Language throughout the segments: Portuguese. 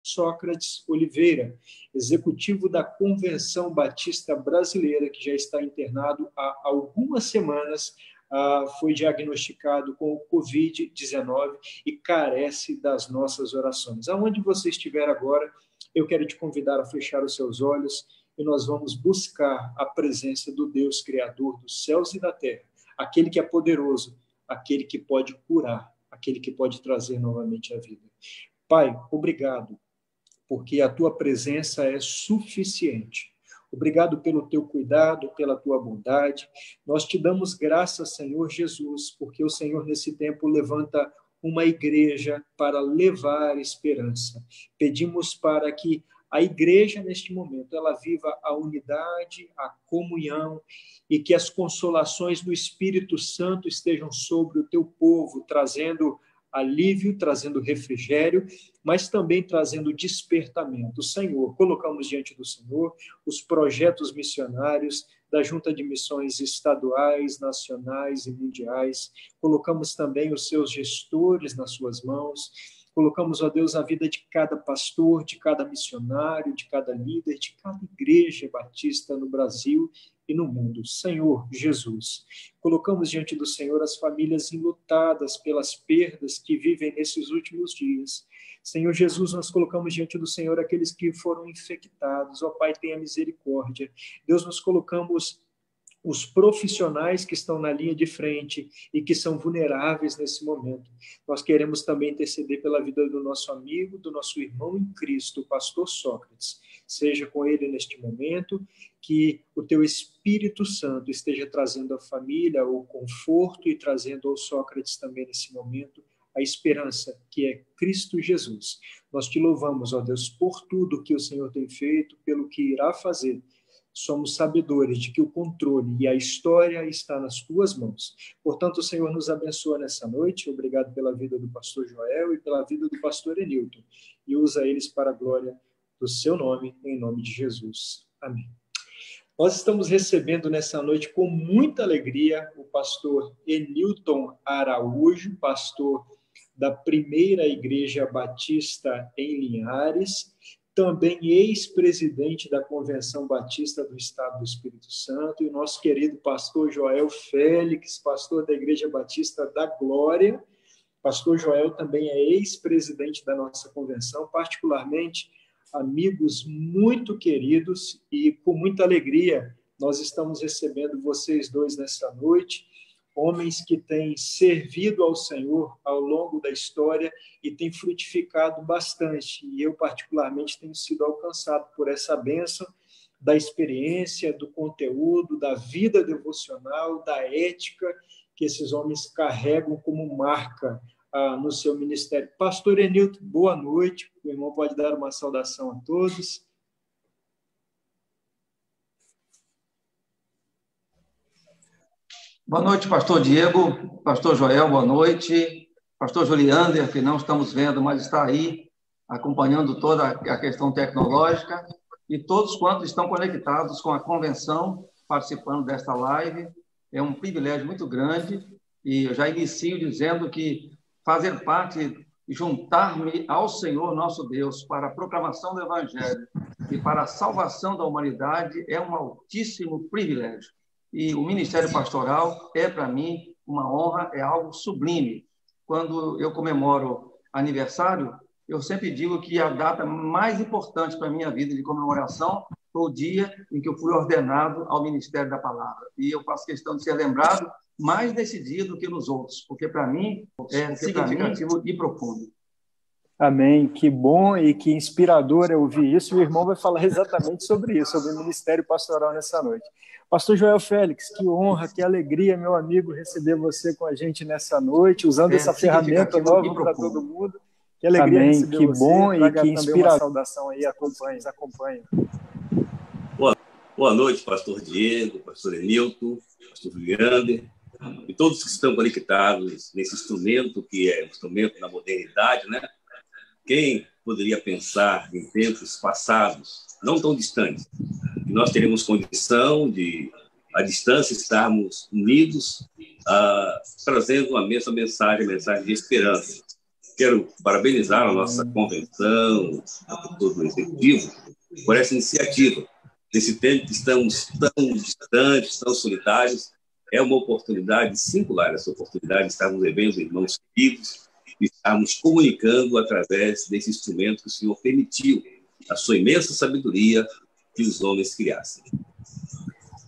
Sócrates Oliveira, executivo da Convenção Batista Brasileira, que já está internado há algumas semanas, foi diagnosticado com o Covid-19 e carece das nossas orações. Aonde você estiver agora, eu quero te convidar a fechar os seus olhos e nós vamos buscar a presença do Deus Criador dos céus e da terra, aquele que é poderoso, aquele que pode curar, aquele que pode trazer novamente a vida. Pai, obrigado, porque a tua presença é suficiente. Obrigado pelo teu cuidado, pela tua bondade. Nós te damos graças, Senhor Jesus, porque o Senhor, nesse tempo, levanta uma igreja para levar esperança. Pedimos para que a igreja, neste momento, ela viva a unidade, a comunhão e que as consolações do Espírito Santo estejam sobre o teu povo, trazendo alívio, trazendo refrigério, mas também trazendo despertamento. Senhor, colocamos diante do Senhor os projetos missionários da Junta de Missões estaduais, nacionais e mundiais. Colocamos também os seus gestores nas suas mãos. Colocamos, ó Deus, a vida de cada pastor, de cada missionário, de cada líder, de cada igreja batista no Brasil e no mundo. Senhor Jesus, colocamos diante do Senhor as famílias enlutadas pelas perdas que vivem nesses últimos dias. Senhor Jesus, nós colocamos diante do Senhor aqueles que foram infectados. Ó Pai, tenha misericórdia. Deus, nós colocamos os profissionais que estão na linha de frente e que são vulneráveis nesse momento. Nós queremos também interceder pela vida do nosso amigo, do nosso irmão em Cristo, o pastor Sócrates. Seja com ele neste momento, que o teu Espírito Santo esteja trazendo à família o conforto e trazendo ao Sócrates também nesse momento a esperança que é Cristo Jesus. Nós te louvamos, ó Deus, por tudo que o Senhor tem feito, pelo que irá fazer. Somos sabedores de que o controle e a história está nas tuas mãos. Portanto, o Senhor nos abençoa nessa noite. Obrigado pela vida do pastor Joel e pela vida do pastor Enilton. E usa eles para a glória do seu nome, em nome de Jesus. Amém. Nós estamos recebendo nessa noite com muita alegria o pastor Enilton Araújo, pastor da Primeira Igreja Batista em Linhares, também ex-presidente da Convenção Batista do Estado do Espírito Santo, e o nosso querido pastor Joel Félix, pastor da Igreja Batista da Glória. Pastor Joel também é ex-presidente da nossa convenção, particularmente amigos muito queridos, e com muita alegria nós estamos recebendo vocês dois nessa noite, homens que têm servido ao Senhor ao longo da história e têm frutificado bastante. E eu, particularmente, tenho sido alcançado por essa bênção da experiência, do conteúdo, da vida devocional, da ética que esses homens carregam como marca no seu ministério. Pastor Enilton, boa noite. O irmão pode dar uma saudação a todos. Boa noite, pastor Diego, pastor Joel, boa noite. Pastor Juliander, que não estamos vendo, mas está aí acompanhando toda a questão tecnológica, e todos quantos estão conectados com a convenção, participando desta live. É um privilégio muito grande, e eu já inicio dizendo que fazer parte, juntar-me ao Senhor nosso Deus para a proclamação do Evangelho e para a salvação da humanidade é um altíssimo privilégio. E o ministério pastoral é, para mim, uma honra, é algo sublime. Quando eu comemoro aniversário, eu sempre digo que a data mais importante para a minha vida de comemoração foi o dia em que eu fui ordenado ao Ministério da Palavra. E eu faço questão de ser lembrado mais nesse dia do que nos outros, porque para mim é significativo e profundo. Amém. Que bom e que inspirador é ouvir isso. O irmão vai falar exatamente sobre isso, sobre o ministério pastoral nessa noite. Pastor Joel Félix, que honra, que alegria, meu amigo, receber você com a gente nessa noite, usando essa ferramenta nova para todo mundo. Que alegria receber você. Que bom e que inspirador. Uma saudação aí, acompanha. Boa noite, pastor Diego, pastor Enilton, pastor Juliander, e todos que estão conectados nesse instrumento que é o instrumento da modernidade, né? Quem poderia pensar em tempos passados, não tão distantes, que nós teremos condição de, à distância, estarmos unidos, trazendo a mesma mensagem, a mensagem de esperança. Quero parabenizar a nossa convenção, a todo o executivo, por essa iniciativa. Nesse tempo que estamos tão distantes, tão solitários, é uma oportunidade singular, essa oportunidade de estarmos revendo irmãos queridos, de estarmos comunicando através desse instrumento que o Senhor permitiu, a sua imensa sabedoria, que os homens criassem.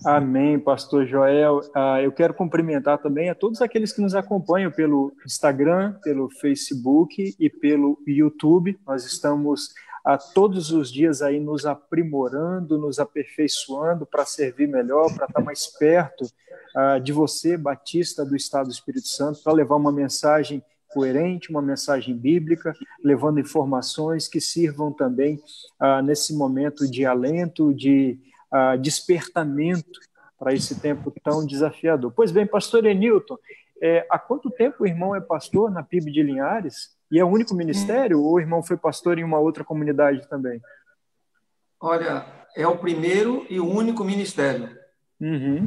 Amém, pastor Joel. Eu quero cumprimentar também a todos aqueles que nos acompanham pelo Instagram, pelo Facebook e pelo YouTube. Nós estamos todos os dias aí nos aprimorando, nos aperfeiçoando para servir melhor, para estar mais perto de você, batista do Estado do Espírito Santo, para levar uma mensagem coerente, uma mensagem bíblica, levando informações que sirvam também nesse momento de alento, de despertamento para esse tempo tão desafiador. Pois bem, pastor Enilton, há quanto tempo o irmão é pastor na PIB de Linhares? E é o único ministério ou o irmão foi pastor em uma outra comunidade também? Olha, é o primeiro e único ministério. Uhum.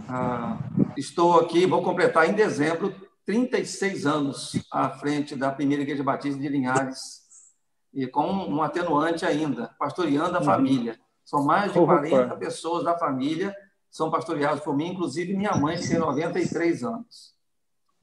Estou aqui, vou completar em dezembro 36 anos à frente da Primeira Igreja Batista de Linhares, e com um atenuante ainda, pastoreando a família. São mais de 40 pessoas da família que são pastoreadas por mim, inclusive minha mãe, que tem 93 anos.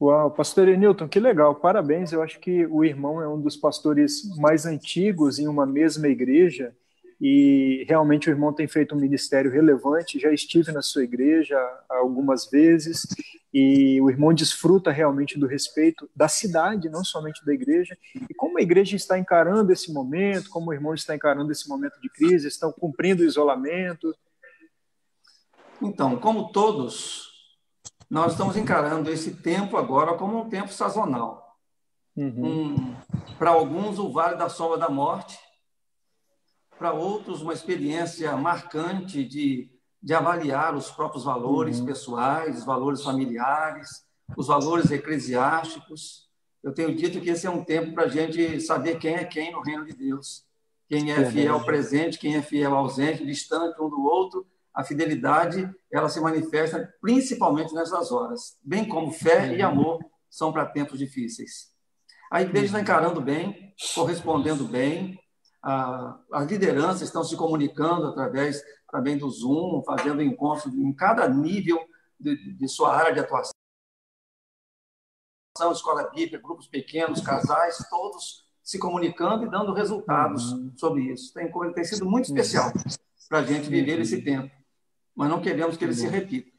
Uau, pastor Enilton, que legal, parabéns. Eu acho que o irmão é um dos pastores mais antigos em uma mesma igreja e realmente o irmão tem feito um ministério relevante. Já estive na sua igreja algumas vezes e o irmão desfruta realmente do respeito da cidade, não somente da igreja. E como a igreja está encarando esse momento, como o irmão está encarando esse momento de crise, estão cumprindo o isolamento? Então, como todos, nós estamos encarando esse tempo agora como um tempo sazonal. Para alguns, o Vale da Sombra da Morte, para outros, uma experiência marcante de avaliar os próprios valores pessoais, os valores familiares, os valores eclesiásticos. Eu tenho dito que esse é um tempo para a gente saber quem é quem no reino de Deus, quem é fiel presente, quem é fiel ausente, distante um do outro. A fidelidade, ela se manifesta principalmente nessas horas, bem como fé e amor são para tempos difíceis. A igreja está encarando bem, correspondendo bem, as lideranças estão se comunicando através também do Zoom, fazendo encontros em cada nível de sua área de atuação, escola bíblica, grupos pequenos, casais, todos se comunicando e dando resultados sobre isso. Tem sido muito especial para a gente viver esse tempo, mas não queremos que ele se repita.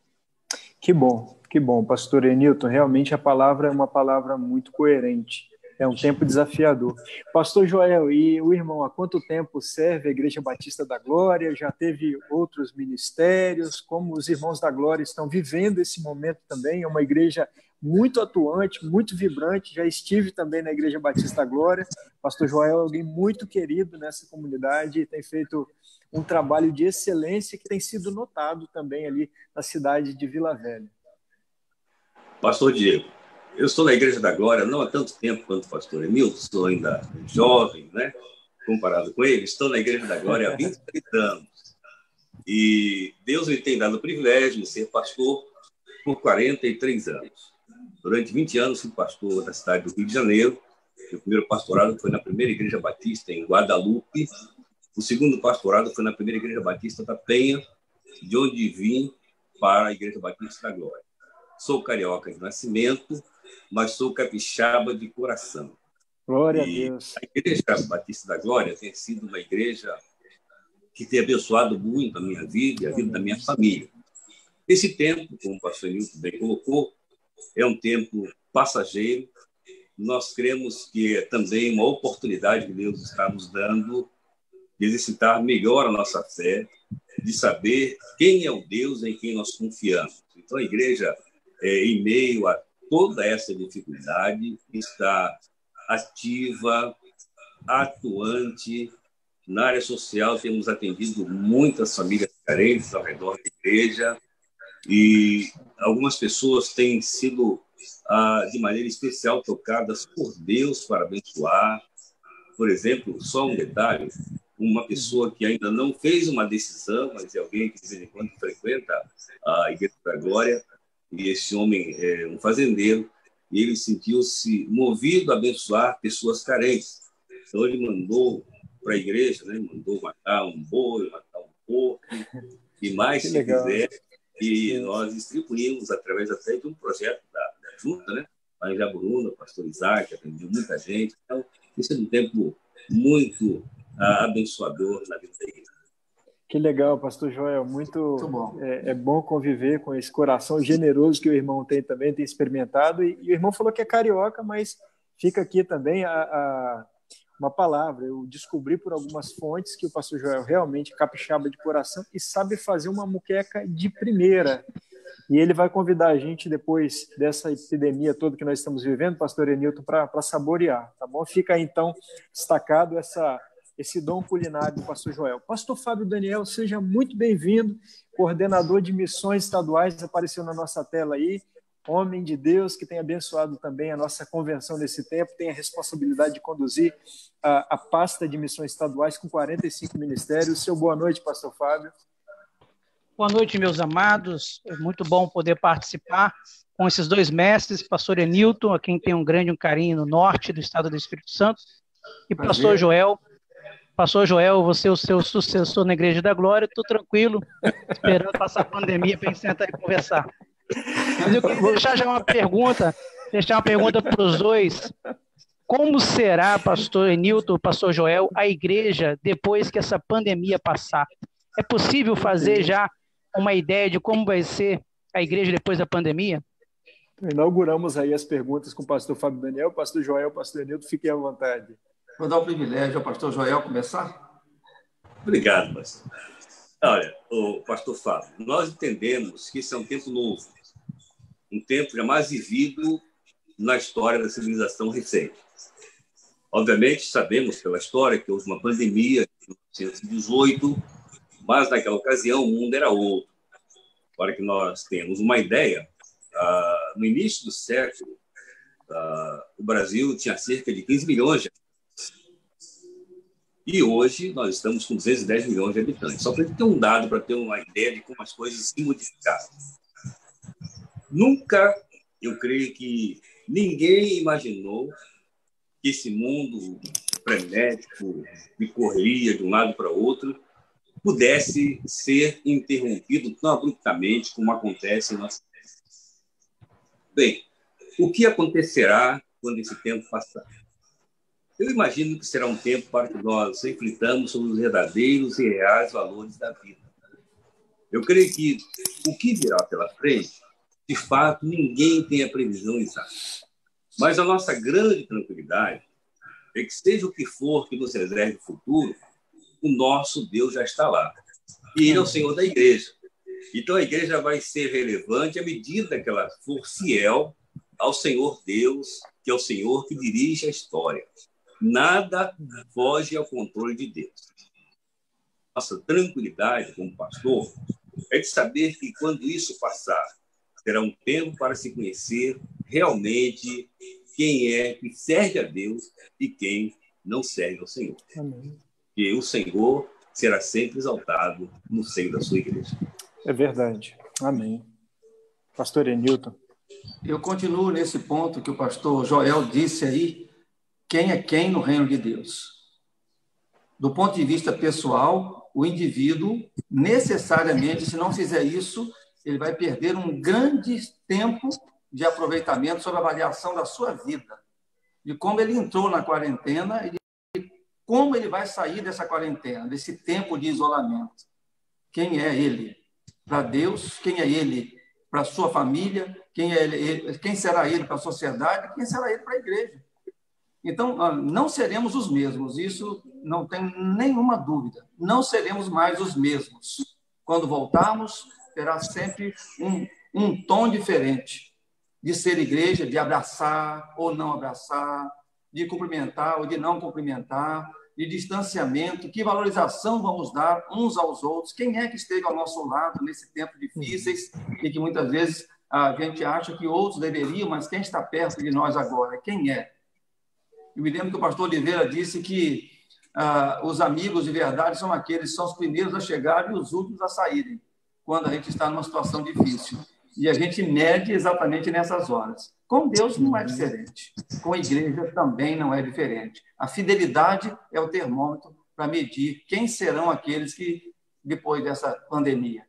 Que bom, pastor Enilton. Realmente a palavra é uma palavra muito coerente. É um tempo desafiador. Pastor Joel, e o irmão, há quanto tempo serve a Igreja Batista da Glória? Já teve outros ministérios? Como os irmãos da Glória estão vivendo esse momento também? É uma igreja muito atuante, muito vibrante. Já estive também na Igreja Batista da Glória. Pastor Joel é alguém muito querido nessa comunidade e tem feito um trabalho de excelência que tem sido notado também ali na cidade de Vila Velha. Pastor Diego, eu estou na Igreja da Glória não há tanto tempo quanto o pastor Emilton, sou ainda jovem, né? Comparado com ele, estou na Igreja da Glória há 23 anos. E Deus me tem dado o privilégio de ser pastor por 43 anos. Durante 20 anos fui pastor da cidade do Rio de Janeiro. O primeiro pastorado foi na Primeira Igreja Batista em Guadalupe. O segundo pastorado foi na Primeira Igreja Batista da Penha, de onde vim para a Igreja Batista da Glória. Sou carioca de nascimento, mas sou capixaba de coração. Glória a Deus. A Igreja Batista da Glória tem sido uma igreja que tem abençoado muito a minha vida e a vida da minha família. Esse tempo, como o pastor Nilton bem colocou, é um tempo passageiro. Nós cremos que é também uma oportunidade que Deus está nos dando de exercitar melhor a nossa fé, de saber quem é o Deus em quem nós confiamos. Então, a igreja, em meio a toda essa dificuldade, está ativa, atuante. Na área social, temos atendido muitas famílias carentes ao redor da igreja e algumas pessoas têm sido, de maneira especial, tocadas por Deus para abençoar. Por exemplo, só um detalhe, uma pessoa que ainda não fez uma decisão, mas é alguém que de vez em quando frequenta a Igreja da Glória, e esse homem é um fazendeiro, e ele sentiu-se movido a abençoar pessoas carentes. Então, ele mandou para a igreja, né? Mandou matar um boi, matar um porco, e mais Que se legal. quiser. E nós distribuímos através até de um projeto da Junta, né? Lá em Jaburuna, o pastor Isaac atendeu muita gente. Então, isso é um tempo muito abençoador na vida da igreja. Que legal, pastor Joel. Muito bom. É bom conviver com esse coração generoso que o irmão tem também, tem experimentado. E o irmão falou que é carioca, mas fica aqui também uma palavra. Eu descobri por algumas fontes que o pastor Joel realmente é capixaba de coração e sabe fazer uma muqueca de primeira. E ele vai convidar a gente, depois dessa epidemia toda que nós estamos vivendo, pastor Enilton, para saborear, tá bom? Fica aí, então, destacado esse dom culinário do pastor Joel. Pastor Fábio Daniel, seja muito bem-vindo, coordenador de missões estaduais, apareceu na nossa tela aí, homem de Deus que tem abençoado também a nossa convenção nesse tempo, tem a responsabilidade de conduzir a pasta de missões estaduais com 45 ministérios. Seu boa noite, pastor Fábio. Boa noite, meus amados. É muito bom poder participar com esses dois mestres, pastor Enilton, a quem tem um grande carinho no norte do estado do Espírito Santo, e pastor Joel. Pastor Joel, você é o seu sucessor na Igreja da Glória, estou tranquilo, esperando passar a pandemia para a gente sentar e conversar. Mas eu vou deixar já uma pergunta para os dois. Como será, pastor Enilton, pastor Joel, a igreja depois que essa pandemia passar? É possível fazer já uma ideia de como vai ser a igreja depois da pandemia? Inauguramos aí as perguntas com o pastor Fábio Daniel, pastor Joel, pastor Enilton, fiquem à vontade. Vou dar o privilégio ao pastor Joel começar. Obrigado, pastor. Olha, o pastor Fábio, nós entendemos que esse é um tempo novo, um tempo jamais vivido na história da civilização recente. Obviamente, sabemos pela história que houve uma pandemia em 1918, mas naquela ocasião o mundo era outro. Para que nós tenhamos uma ideia, no início do século, o Brasil tinha cerca de 15 milhões de habitantes. E hoje nós estamos com 210 milhões de habitantes. Só para ter um dado, para ter uma ideia de como as coisas se modificaram. Nunca, eu creio que ninguém imaginou que esse mundo frenético, de correria de um lado para outro, pudesse ser interrompido tão abruptamente como acontece em nossa vida. Bem, o que acontecerá quando esse tempo passar? Eu imagino que será um tempo para que nós reflitamos sobre os verdadeiros e reais valores da vida. Eu creio que o que virá pela frente, de fato, ninguém tem a previsão exata. Mas a nossa grande tranquilidade é que, seja o que for que nos reserve o futuro, o nosso Deus já está lá. E Ele é o Senhor da igreja. Então, a igreja vai ser relevante à medida que ela for fiel ao Senhor Deus, que é o Senhor que dirige a história. Nada foge ao controle de Deus. Nossa tranquilidade como pastor é de saber que, quando isso passar, terá um tempo para se conhecer realmente quem é que serve a Deus e quem não serve ao Senhor. Amém. E o Senhor será sempre exaltado no seio da sua igreja. É verdade. Amém. Pastor Enilton. Eu continuo nesse ponto que o pastor Joel disse aí, quem é quem no reino de Deus. Do ponto de vista pessoal, o indivíduo, necessariamente, se não fizer isso, ele vai perder um grande tempo de aproveitamento sobre a avaliação da sua vida, de como ele entrou na quarentena e de como ele vai sair dessa quarentena, desse tempo de isolamento. Quem é ele para Deus? Quem é ele para a sua família? Quem será ele para a sociedade? Quem será ele para a igreja? Então, não seremos os mesmos, isso não tem nenhuma dúvida. Não seremos mais os mesmos. Quando voltarmos, terá sempre um tom diferente de ser igreja, de abraçar ou não abraçar, de cumprimentar ou de não cumprimentar, de distanciamento, que valorização vamos dar uns aos outros, quem é que esteve ao nosso lado nesse tempo difíceis e que muitas vezes a gente acha que outros deveriam, mas quem está perto de nós agora? Quem é? Eu me lembro que o pastor Oliveira disse que os amigos de verdade são aqueles que são os primeiros a chegar e os últimos a saírem, quando a gente está numa situação difícil. e a gente mede exatamente nessas horas. Com Deus não é diferente. Com a igreja também não é diferente. A fidelidade é o termômetro para medir quem serão aqueles que, depois dessa pandemia.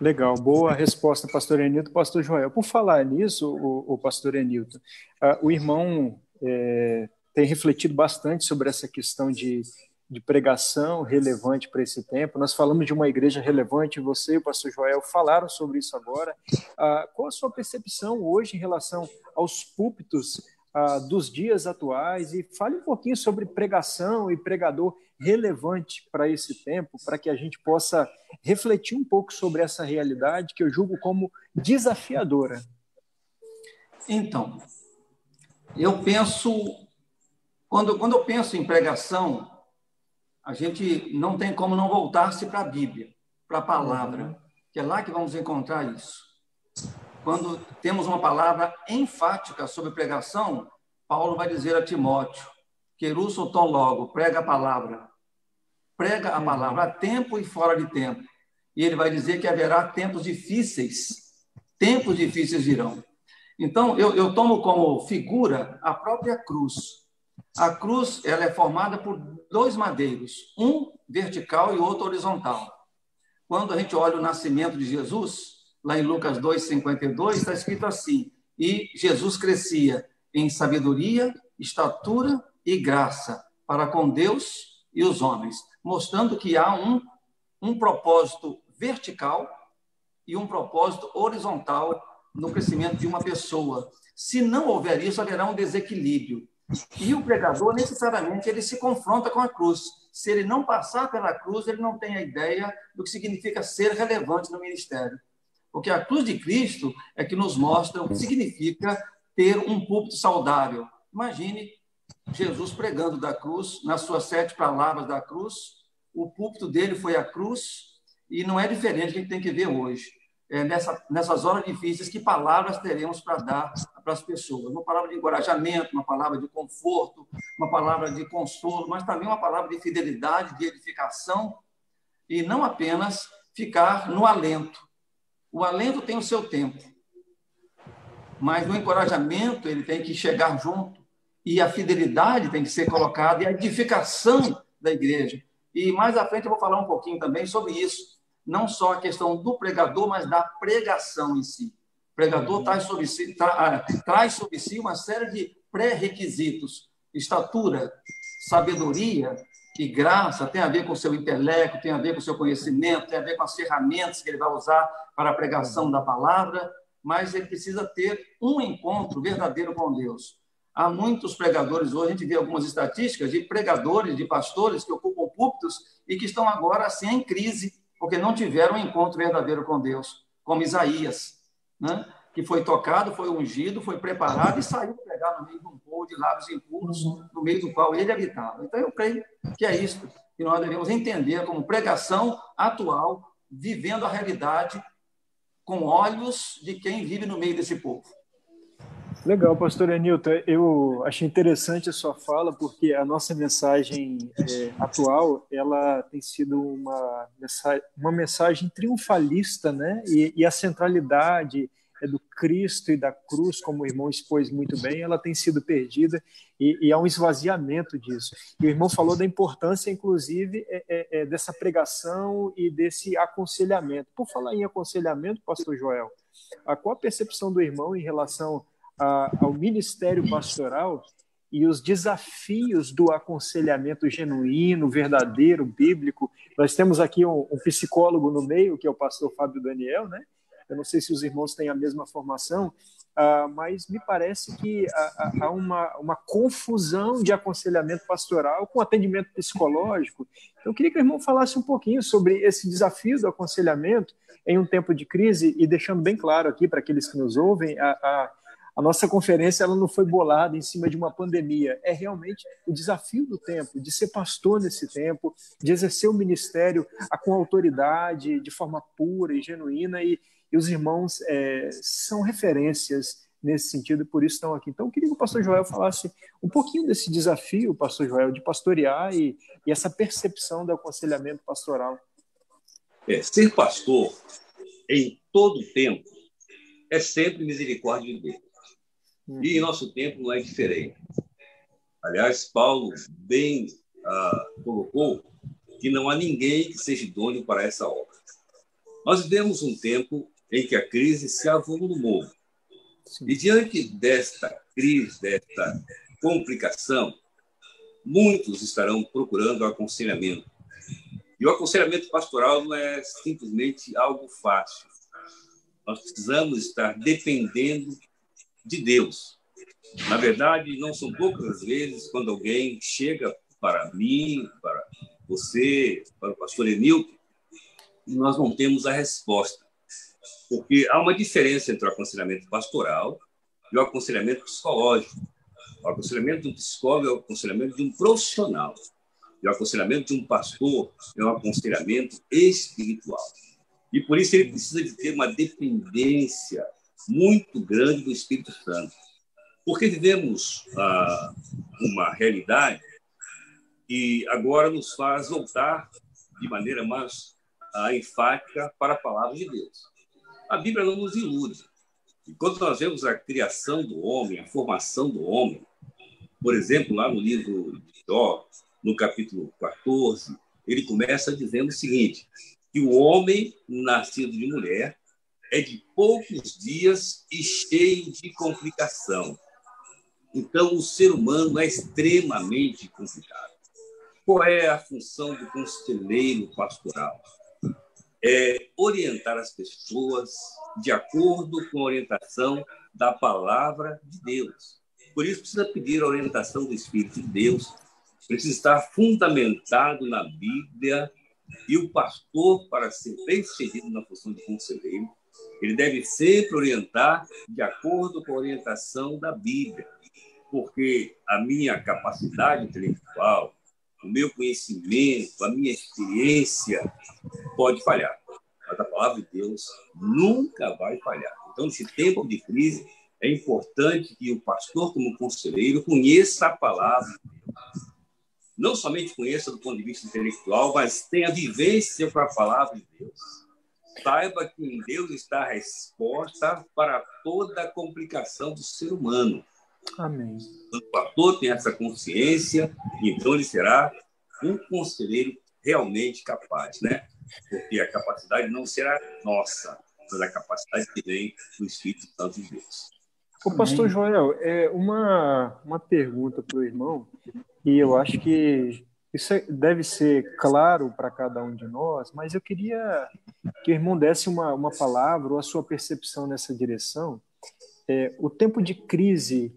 Legal, boa resposta, pastor Enilton. Pastor Joel, por falar nisso, o pastor Enilton, o irmão tem refletido bastante sobre essa questão de pregação relevante para esse tempo. Nós falamos de uma igreja relevante, você e o pastor Joel falaram sobre isso agora. Qual a sua percepção hoje em relação aos púlpitos dos dias atuais? E fale um pouquinho sobre pregação e pregador relevante para esse tempo, para que a gente possa refletir um pouco sobre essa realidade que eu julgo como desafiadora. Então, eu penso, quando eu penso em pregação, a gente não tem como não voltar-se para a Bíblia, para a palavra, que é lá que vamos encontrar isso. Quando temos uma palavra enfática sobre pregação, Paulo vai dizer a Timóteo, querusso ton logo, prega a palavra a tempo e fora de tempo. E ele vai dizer que haverá tempos difíceis virão. Então, eu tomo como figura a própria cruz. A cruz, ela é formada por dois madeiros, um vertical e outro horizontal. Quando a gente olha o nascimento de Jesus, lá em Lucas 2:52, está escrito assim: e Jesus crescia em sabedoria, estatura e graça para com Deus e os homens, mostrando que há um propósito vertical e um propósito horizontal no crescimento de uma pessoa. Se não houver isso, haverá um desequilíbrio. E o pregador, necessariamente, ele se confronta com a cruz. Se ele não passar pela cruz, ele não tem a ideia do que significa ser relevante no ministério. Porque a cruz de Cristo é que nos mostra o que significa ter um púlpito saudável. Imagine Jesus pregando da cruz, nas suas 7 palavras da cruz, o púlpito dele foi a cruz, e não é diferente do que a gente tem que ver hoje. Nessas horas difíceis, que palavras teremos para dar para as pessoas? Uma palavra de encorajamento, uma palavra de conforto, uma palavra de consolo, mas também uma palavra de fidelidade, de edificação, e não apenas ficar no alento. O alento tem o seu tempo, mas no encorajamento ele tem que chegar junto, e a fidelidade tem que ser colocada, e a edificação da igreja. E mais à frente eu vou falar um pouquinho também sobre isso, não só a questão do pregador, mas da pregação em si. O pregador traz sobre si uma série de pré-requisitos: estatura, sabedoria e graça, tem a ver com o seu intelecto, tem a ver com o seu conhecimento, tem a ver com as ferramentas que ele vai usar para a pregação da palavra, mas ele precisa ter um encontro verdadeiro com Deus. Há muitos pregadores hoje, a gente vê algumas estatísticas de pregadores, de pastores que ocupam púlpitos e que estão agora assim em crise, porque não tiveram um encontro verdadeiro com Deus, como Isaías, né? Que foi tocado, foi ungido, foi preparado e saiu pregar no meio de um povo de lábios impuros, no meio do qual ele habitava. Então, eu creio que é isso que nós devemos entender como pregação atual, vivendo a realidade com olhos de quem vive no meio desse povo. Legal, pastor Enilton. Eu achei interessante a sua fala, porque a nossa mensagem atual, ela tem sido uma mensagem triunfalista, né? E a centralidade do Cristo e da cruz, como o irmão expôs muito bem, ela tem sido perdida e há um esvaziamento disso. E o irmão falou da importância, inclusive, dessa pregação e desse aconselhamento. Por falar em aconselhamento, pastor Joel, qual a percepção do irmão em relação ao ministério pastoral e os desafios do aconselhamento genuíno, verdadeiro, bíblico? Nós temos aqui um psicólogo no meio, que é o pastor Fábio Daniel, né? Eu não sei se os irmãos têm a mesma formação, mas me parece que há uma confusão de aconselhamento pastoral com atendimento psicológico. Então, eu queria que o irmão falasse um pouquinho sobre esse desafio do aconselhamento em um tempo de crise, e deixando bem claro aqui para aqueles que nos ouvem, a nossa conferência ela não foi bolada em cima de uma pandemia. É realmente o desafio do tempo, de ser pastor nesse tempo, de exercer o ministério com autoridade, de forma pura e genuína, e os irmãos são referências nesse sentido, e por isso estão aqui. Então, eu queria que o pastor Joel falasse um pouquinho desse desafio, pastor Joel, de pastorear e essa percepção do aconselhamento pastoral. Ser pastor, em todo tempo, é sempre misericórdia de Deus. E em nosso tempo não é diferente. Aliás, Paulo bem colocou que não há ninguém que seja idôneo para essa obra. Nós vivemos um tempo em que a crise se avolumou. E diante desta crise, desta complicação, muitos estarão procurando aconselhamento. E o aconselhamento pastoral não é simplesmente algo fácil. Nós precisamos estar dependendo de Deus. Na verdade, não são poucas as vezes quando alguém chega para mim, para você, para o pastor Enilton, e nós não temos a resposta. Porque há uma diferença entre o aconselhamento pastoral e o aconselhamento psicológico. O aconselhamento de um psicólogo é o aconselhamento de um profissional. E o aconselhamento de um pastor é um aconselhamento espiritual. E por isso ele precisa de ter uma dependência muito grande do Espírito Santo. Porque vivemos uma realidade que agora nos faz voltar de maneira mais enfática para a palavra de Deus. A Bíblia não nos ilude. E quando nós vemos a criação do homem, a formação do homem, por exemplo, lá no livro de Jó, no capítulo 14, ele começa dizendo o seguinte, que o homem nascido de mulher é de poucos dias e cheio de complicação. Então, o ser humano é extremamente complicado. Qual é a função do conselheiro pastoral? É orientar as pessoas de acordo com a orientação da palavra de Deus. Por isso, precisa pedir a orientação do Espírito de Deus, precisa estar fundamentado na Bíblia, e o pastor, para ser bem-sucedido na função de conselheiro, ele deve sempre orientar de acordo com a orientação da Bíblia, porque a minha capacidade intelectual, o meu conhecimento, a minha experiência pode falhar, mas a palavra de Deus nunca vai falhar. Então, nesse tempo de crise, é importante que o pastor, como conselheiro, conheça a palavra de Deus. Não somente conheça do ponto de vista intelectual, mas tenha vivência para a palavra de Deus. Saiba que em Deus está a resposta para toda a complicação do ser humano. Amém. O pastor tem essa consciência, então ele será um conselheiro realmente capaz, né? Porque a capacidade não será nossa, mas a capacidade que vem do Espírito Santo de Deus. O pastor Joel, uma pergunta para o irmão, e eu acho que isso deve ser claro para cada um de nós, mas eu queria que o irmão desse uma palavra ou a sua percepção nessa direção. O tempo de crise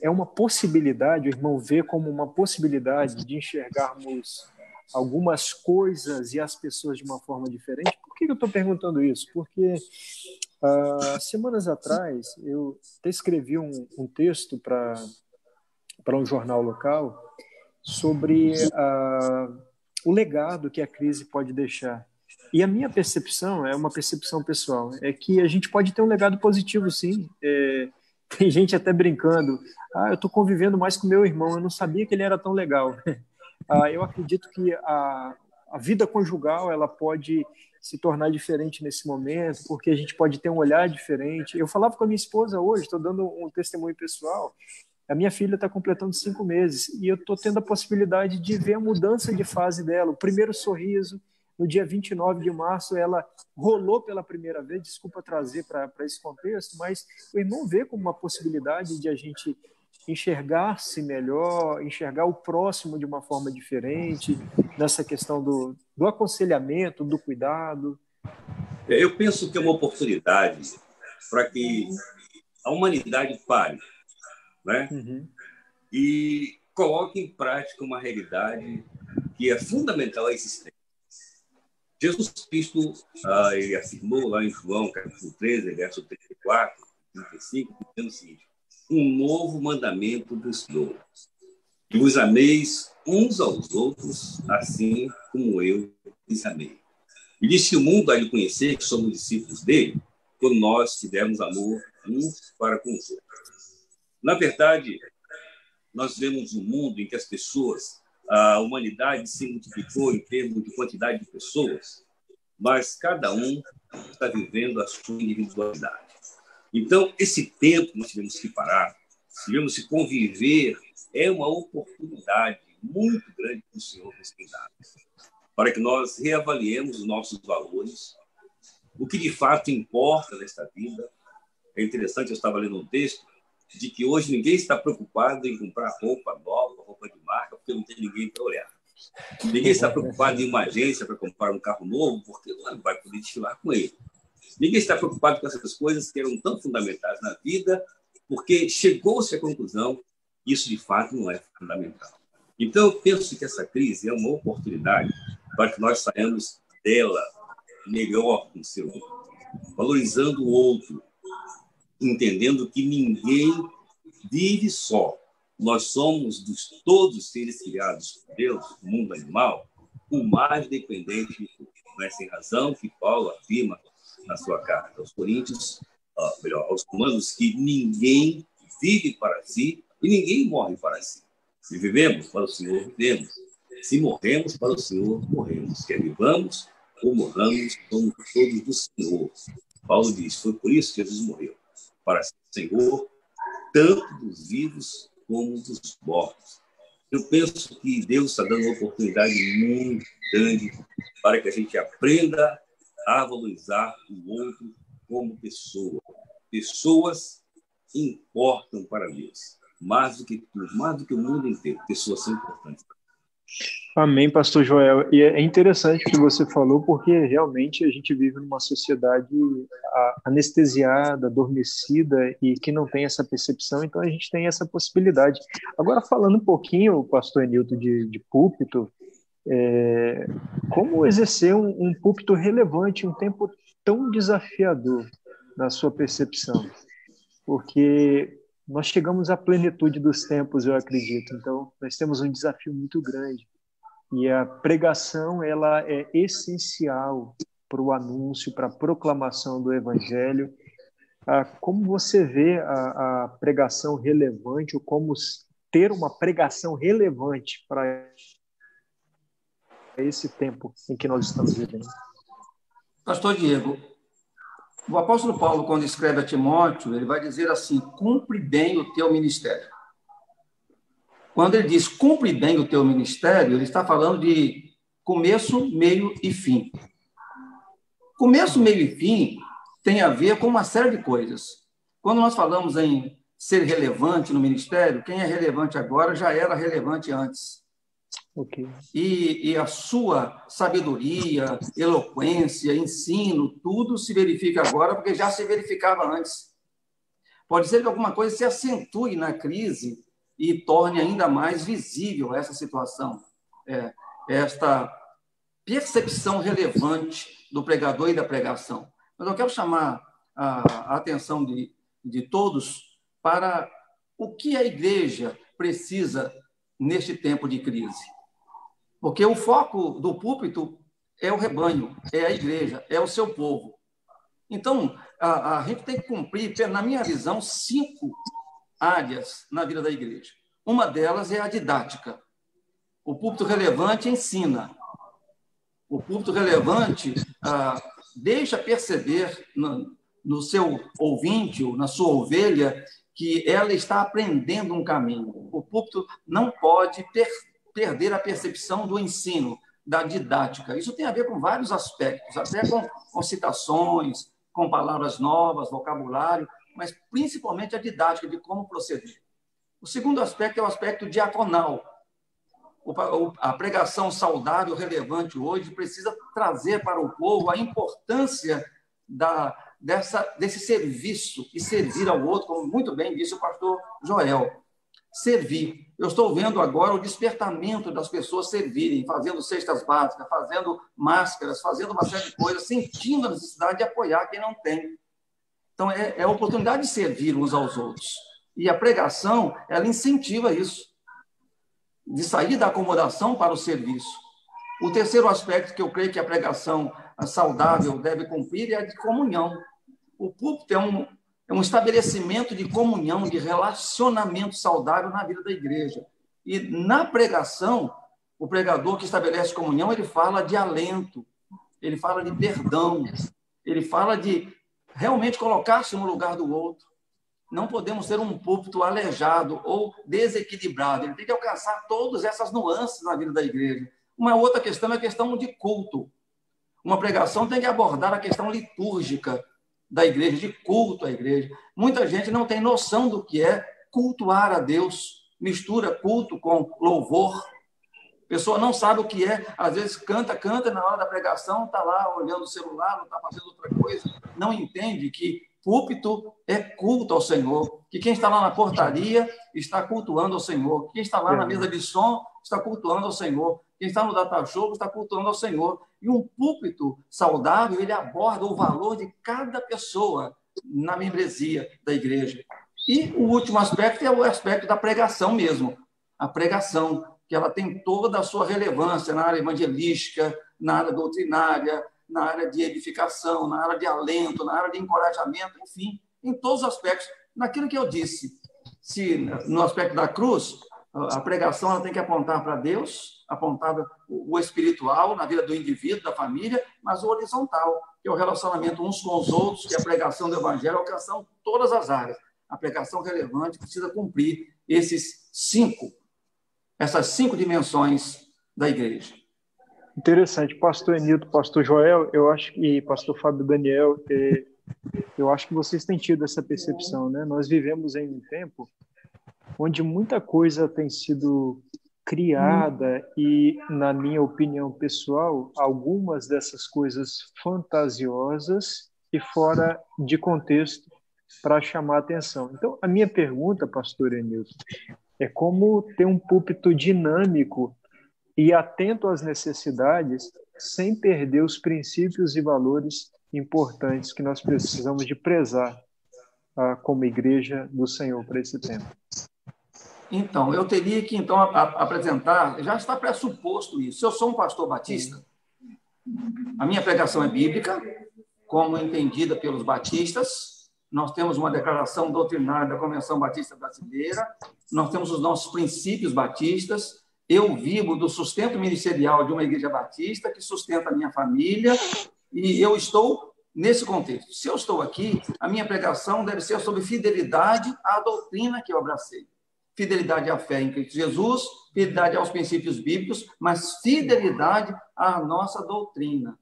é uma possibilidade, o irmão vê como uma possibilidade de enxergarmos algumas coisas e as pessoas de uma forma diferente. Por que eu estou perguntando isso? Porque semanas atrás eu até escrevi um texto para um jornal local sobre o legado que a crise pode deixar. E a minha percepção, é uma percepção pessoal, é que a gente pode ter um legado positivo, sim. Tem gente até brincando, eu estou convivendo mais com meu irmão, eu não sabia que ele era tão legal. Eu acredito que a vida conjugal ela pode se tornar diferente nesse momento, porque a gente pode ter um olhar diferente. Eu falava com a minha esposa hoje, estou dando um testemunho pessoal, a minha filha está completando 5 meses e eu estou tendo a possibilidade de ver a mudança de fase dela, o primeiro sorriso. No dia 29 de março, ela rolou pela primeira vez, desculpa trazer para esse contexto, mas o irmão vê como uma possibilidade de a gente enxergar-se melhor, enxergar o próximo de uma forma diferente, nessa questão do aconselhamento, do cuidado. Eu penso que é uma oportunidade para que a humanidade pare, né? E coloque em prática uma realidade que é fundamental à existência. Jesus Cristo, ele afirmou lá em João, capítulo 13, verso 34, 35, dizendo o seguinte: um novo mandamento vos dou, que vos ameis uns aos outros, assim como eu os amei. E disse que o mundo há de conhecer que somos discípulos dele, quando nós tivermos amor uns para com os outros. Na verdade, nós vemos um mundo em que as pessoas, a humanidade se multiplicou em termos de quantidade de pessoas, mas cada um está vivendo a sua individualidade. Então, esse tempo nós tivemos que parar, tivemos que conviver, é uma oportunidade muito grande que o Senhor nos tem dado, para que nós reavaliemos os nossos valores, o que de fato importa nesta vida. É interessante, eu estava lendo um texto de que hoje ninguém está preocupado em comprar roupa nova, roupa de marca, porque não tem ninguém para olhar. Ninguém está preocupado em uma agência para comprar um carro novo, porque não vai poder desfilar com ele. Ninguém está preocupado com essas coisas que eram tão fundamentais na vida, porque chegou-se à conclusão que isso, de fato, não é fundamental. Então, eu penso que essa crise é uma oportunidade para que nós saímos dela melhor com o ser humano, valorizando o outro, entendendo que ninguém vive só. Nós somos, dos todos os seres criados por Deus, do mundo animal, o mais dependente de tudo. Não é sem razão que Paulo afirma na sua carta aos Coríntios, aos Romanos, que ninguém vive para si e ninguém morre para si. Se vivemos, para o Senhor vivemos. Se morremos, para o Senhor morremos. Quer vivamos ou morramos, somos todos do Senhor. Paulo diz, foi por isso que Jesus morreu, para ser Senhor, tanto dos vivos como dos mortos. Eu penso que Deus está dando uma oportunidade muito grande para que a gente aprenda a valorizar o outro como pessoa. Pessoas importam para Deus, mais do que tudo, mais do que o mundo inteiro. Pessoas são importantes. Amém, pastor Joel. E é interessante o que você falou, porque realmente a gente vive numa sociedade anestesiada, adormecida e que não tem essa percepção, então a gente tem essa possibilidade. Agora, falando um pouquinho, pastor Enilton, de púlpito, como exercer um púlpito relevante em um tempo tão desafiador na sua percepção? Porque nós chegamos à plenitude dos tempos, eu acredito, então nós temos um desafio muito grande. E a pregação, ela é essencial para o anúncio, para a proclamação do Evangelho. Como você vê a pregação relevante, ou como ter uma pregação relevante para esse tempo em que nós estamos vivendo? Pastor Diego, o apóstolo Paulo, quando escreve a Timóteo, ele vai dizer assim, cumpre bem o teu ministério. Quando ele diz cumpre bem o teu ministério, ele está falando de começo, meio e fim. Começo, meio e fim tem a ver com uma série de coisas. Quando nós falamos em ser relevante no ministério, quem é relevante agora já era relevante antes. Okay. E a sua sabedoria, eloquência, ensino, tudo se verifica agora porque já se verificava antes. Pode ser que alguma coisa se acentue na crise e torne ainda mais visível essa situação, esta percepção relevante do pregador e da pregação. Mas eu quero chamar a atenção de todos para o que a igreja precisa neste tempo de crise. Porque o foco do púlpito é o rebanho, é a igreja, é o seu povo. Então, a gente tem que cumprir, na minha visão, 5 áreas na vida da igreja. Uma delas é a didática. O púlpito relevante ensina. O púlpito relevante deixa perceber no seu ouvinte, ou na sua ovelha, que ela está aprendendo um caminho. O púlpito não pode perder a percepção do ensino, da didática. Isso tem a ver com vários aspectos, até com citações, com palavras novas, vocabulário, mas principalmente a didática de como proceder. O segundo aspecto é o aspecto diaconal. A pregação saudável, relevante hoje, precisa trazer para o povo a importância desse serviço e servir ao outro, como muito bem disse o pastor Joel. Servir. Eu estou vendo agora o despertamento das pessoas servirem, fazendo cestas básicas, fazendo máscaras, fazendo uma série de coisas, sentindo a necessidade de apoiar quem não tem. Então, é a oportunidade de servir uns aos outros. E a pregação, ela incentiva isso, de sair da acomodação para o serviço. O terceiro aspecto que eu creio que a pregação saudável deve cumprir é a de comunhão. O púlpito é um estabelecimento de comunhão, de relacionamento saudável na vida da igreja. E na pregação, o pregador que estabelece comunhão, ele fala de alento, ele fala de perdão, ele fala de realmente colocar-se no lugar do outro. Não podemos ter um púlpito aleijado ou desequilibrado. Ele tem que alcançar todas essas nuances na vida da igreja. Uma outra questão é a questão de culto. Uma pregação tem que abordar a questão litúrgica da igreja, de culto à igreja. Muita gente não tem noção do que é cultuar a Deus. Mistura culto com louvor. A pessoa não sabe o que é. Às vezes canta, na hora da pregação, está lá olhando o celular, não está fazendo outra coisa. Não entende que púlpito é culto ao Senhor, que quem está lá na portaria está cultuando ao Senhor, quem está lá na mesa de som está cultuando ao Senhor, quem está no data show está cultuando ao Senhor. E um púlpito saudável, ele aborda o valor de cada pessoa na membresia da igreja. E o último aspecto é o aspecto da pregação mesmo. A pregação, que ela tem toda a sua relevância na área evangelística, na área doutrinária, na área de edificação, na área de alento, na área de encorajamento, enfim, em todos os aspectos. Naquilo que eu disse, se no aspecto da cruz, a pregação ela tem que apontar para Deus, apontar o espiritual na vida do indivíduo, da família, mas o horizontal, que é o relacionamento uns com os outros, que é a pregação do evangelho, alcançando todas as áreas. A pregação relevante precisa cumprir essas cinco dimensões da igreja. Interessante. Pastor Enilton, pastor Joel, eu acho que, pastor Fábio Daniel, eu acho que vocês têm tido essa percepção, né? Nós vivemos em um tempo onde muita coisa tem sido criada e, na minha opinião pessoal, algumas dessas coisas fantasiosas e fora de contexto para chamar a atenção. Então, a minha pergunta, pastor Enilton, é como ter um púlpito dinâmico e atento às necessidades, sem perder os princípios e valores importantes que nós precisamos de prezar como igreja do Senhor para esse tempo. Então, eu teria que apresentar, já está pressuposto isso. Se eu sou um pastor batista, a minha pregação é bíblica, como entendida pelos batistas. Nós temos uma declaração doutrinária da Convenção Batista Brasileira, nós temos os nossos princípios batistas. Eu vivo do sustento ministerial de uma igreja batista que sustenta a minha família e eu estou nesse contexto. Se eu estou aqui, a minha pregação deve ser sobre fidelidade à doutrina que eu abracei. Fidelidade à fé em Cristo Jesus, fidelidade aos princípios bíblicos, mas fidelidade à nossa doutrina.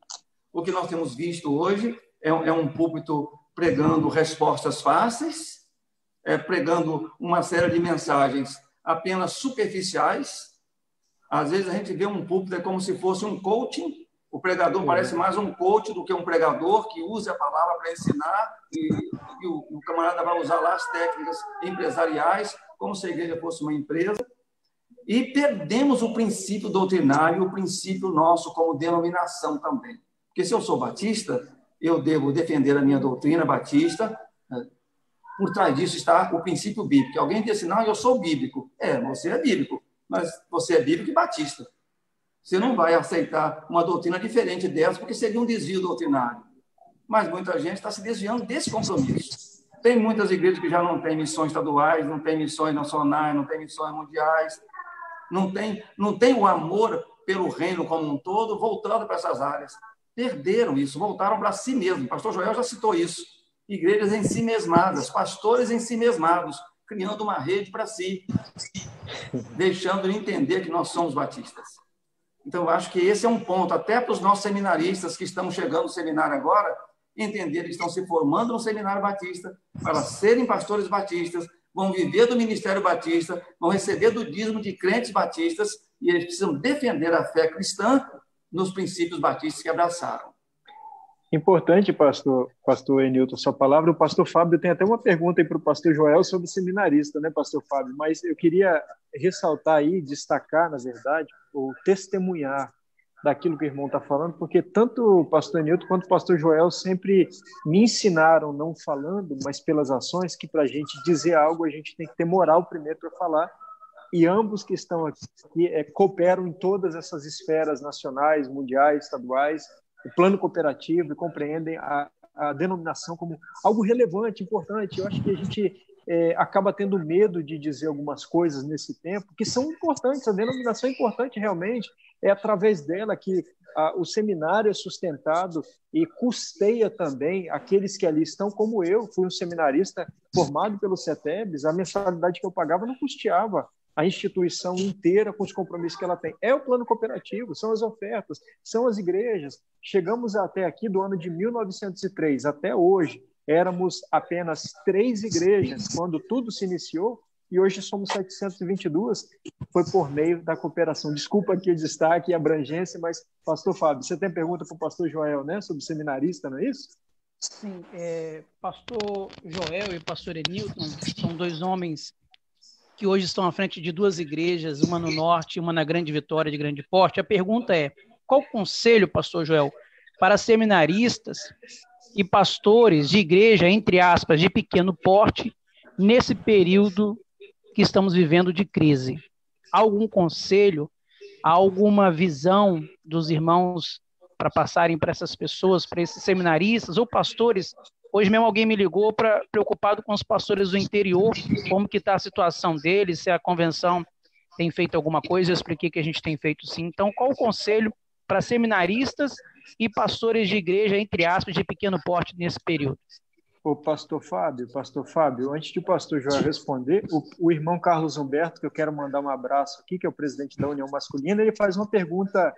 O que nós temos visto hoje é um púlpito pregando respostas fáceis, pregando uma série de mensagens apenas superficiais. Às vezes a gente vê um púlpito como se fosse um coaching, o pregador parece mais um coach do que um pregador que usa a palavra para ensinar e o camarada vai usar lá as técnicas empresariais, como se a igreja fosse uma empresa. E perdemos o princípio doutrinário, o princípio nosso como denominação também. Porque se eu sou batista, eu devo defender a minha doutrina batista. Por trás disso está o princípio bíblico. Alguém diz assim, não, eu sou bíblico. Você é bíblico, mas você é bíblico e batista. Você não vai aceitar uma doutrina diferente dessa, porque seria um desvio doutrinário. Mas muita gente está se desviando desse compromisso. Tem muitas igrejas que já não têm missões estaduais, não têm missões nacionais, não têm missões mundiais, não tem o amor pelo reino como um todo, voltando para essas áreas. Perderam isso, voltaram para si mesmo. O pastor Joel já citou isso. Igrejas em si mesmadas, pastores em si mesmados, criando uma rede para si, deixando de entender que nós somos batistas. Então, eu acho que esse é um ponto, até para os nossos seminaristas que estão chegando no seminário agora, entender que estão se formando no seminário batista para serem pastores batistas, vão viver do ministério batista, vão receber do dízimo de crentes batistas e eles precisam defender a fé cristã nos princípios batistas que abraçaram. Importante, pastor Enilton, sua palavra. O pastor Fábio tem até uma pergunta aí para o pastor Joel sobre seminarista, né, pastor Fábio? Mas eu queria ressaltar aí, destacar, na verdade, ou testemunhar daquilo que o irmão está falando, porque tanto o pastor Enilton quanto o pastor Joel sempre me ensinaram, não falando, mas pelas ações, que para a gente dizer algo, a gente tem que ter moral primeiro para falar, e ambos que estão aqui cooperam em todas essas esferas nacionais, mundiais, estaduais, o plano cooperativo, e compreendem a denominação como algo relevante, importante. Eu acho que a gente acaba tendo medo de dizer algumas coisas nesse tempo que são importantes, a denominação é importante realmente, é através dela que o seminário é sustentado e custeia também aqueles que ali estão, como eu, fui um seminarista formado pelo CETEBS, a mensalidade que eu pagava não custeava a instituição inteira com os compromissos que ela tem. É o plano cooperativo, são as ofertas, são as igrejas. Chegamos até aqui do ano de 1903, até hoje, éramos apenas 3 igrejas quando tudo se iniciou, e hoje somos 722, foi por meio da cooperação. Desculpa aqui o destaque e a abrangência, mas, pastor Fábio, você tem pergunta para o pastor Joel, né, sobre seminarista, não é isso? Sim, pastor Joel e pastor Enilton são 2 homens que hoje estão à frente de 2 igrejas, uma no norte e uma na Grande Vitória de Grande Porte. A pergunta é, qual o conselho, pastor Joel, para seminaristas e pastores de igreja, entre aspas, de pequeno porte, nesse período que estamos vivendo de crise? Algum conselho, alguma visão dos irmãos para passarem para essas pessoas, para esses seminaristas ou pastores? Hoje mesmo alguém me ligou preocupado com os pastores do interior, como que está a situação deles, se a convenção tem feito alguma coisa. Eu expliquei que a gente tem feito sim. Então, qual o conselho para seminaristas e pastores de igreja, entre aspas, de pequeno porte nesse período? O pastor Fábio, antes de o pastor Joel responder, o irmão Carlos Humberto, que eu quero mandar um abraço aqui, que é o presidente da União Masculina, ele faz uma pergunta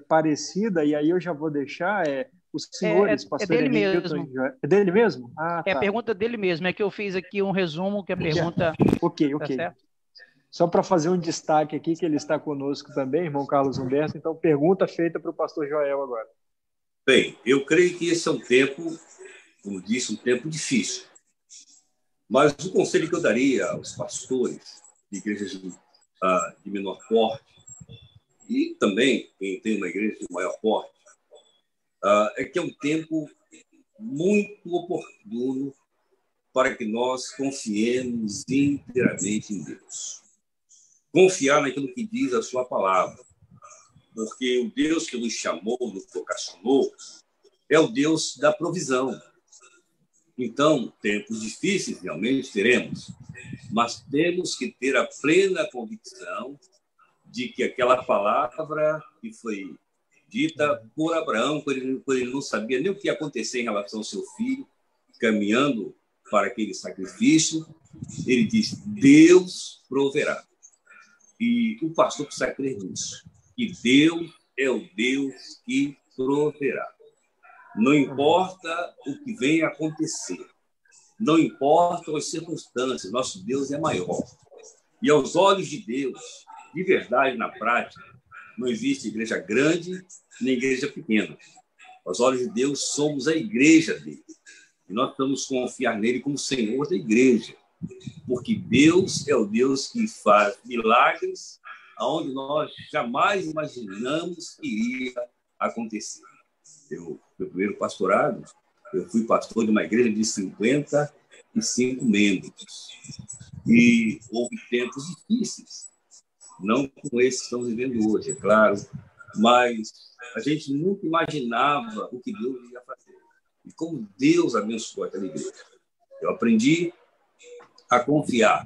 parecida, e aí eu já vou deixar os senhores, pastor dele Enilton, mesmo. É dele mesmo? É a pergunta dele mesmo, é que eu fiz aqui um resumo, que a pergunta... Ok. Tá certo? Só para fazer um destaque aqui, que ele está conosco também, irmão Carlos Humberto, então pergunta feita para o pastor Joel agora. Bem, eu creio que esse é um tempo, como disse, um tempo difícil. Mas o conselho que eu daria aos pastores de igrejas de menor porte, e também quem tem uma igreja de maior porte, é que é um tempo muito oportuno para que nós confiemos inteiramente em Deus. Confiar naquilo que diz a sua palavra. Porque o Deus que nos chamou, nos vocacionou, é o Deus da provisão. Então, tempos difíceis realmente teremos, mas temos que ter a plena convicção de que aquela palavra que foi dita por Abraão, quando ele não sabia nem o que ia acontecer em relação ao seu filho, caminhando para aquele sacrifício, ele diz, Deus proverá. E o pastor precisa crer nisso, que Deus é o Deus que proverá. Não importa o que venha a acontecer, não importam as circunstâncias, nosso Deus é maior. E aos olhos de Deus, de verdade, na prática, não existe igreja grande nem igreja pequena. Aos olhos de Deus, somos a igreja dele. E nós precisamos confiar nele como Senhor da igreja. Porque Deus é o Deus que faz milagres aonde nós jamais imaginamos que iria acontecer. Meu primeiro pastorado, eu fui pastor de uma igreja de 55 membros. E houve tempos difíceis, não como esses que estamos vivendo hoje, é claro, mas a gente nunca imaginava o que Deus ia fazer. E como Deus abençoou aquela igreja. Eu aprendi a confiar